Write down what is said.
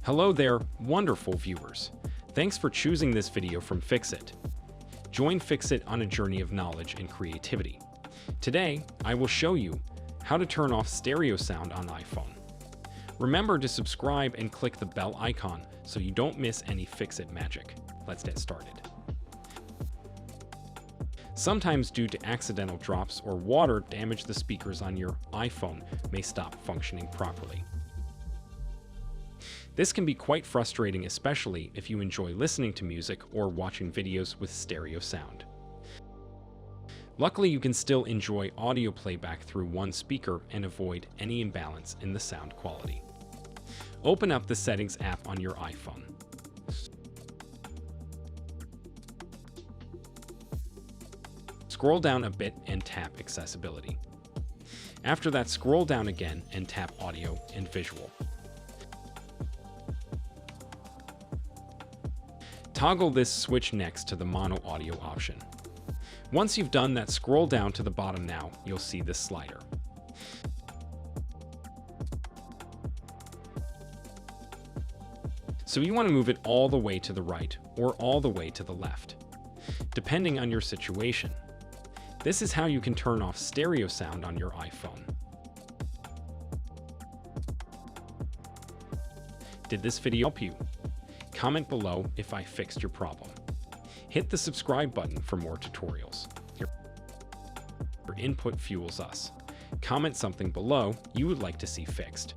Hello there, wonderful viewers. Thanks for choosing this video from Fixit. Join Fixit on a journey of knowledge and creativity. Today, I will show you how to turn off stereo sound on iPhone. Remember to subscribe and click the bell icon so you don't miss any Fixit magic. Let's get started. Sometimes due to accidental drops or water damage, the speakers on your iPhone may stop functioning properly. This can be quite frustrating, especially if you enjoy listening to music or watching videos with stereo sound. Luckily, you can still enjoy audio playback through one speaker and avoid any imbalance in the sound quality. Open up the Settings app on your iPhone. Scroll down a bit and tap Accessibility. After that, scroll down again and tap Audio and Visual. Toggle this switch next to the mono audio option. Once you've done that, scroll down to the bottom. Now you'll see this slider. So you want to move it all the way to the right or all the way to the left, depending on your situation. This is how you can turn off stereo sound on your iPhone. Did this video help you? Comment below if I fixed your problem. Hit the subscribe button for more tutorials. Your input fuels us. Comment something below you would like to see fixed.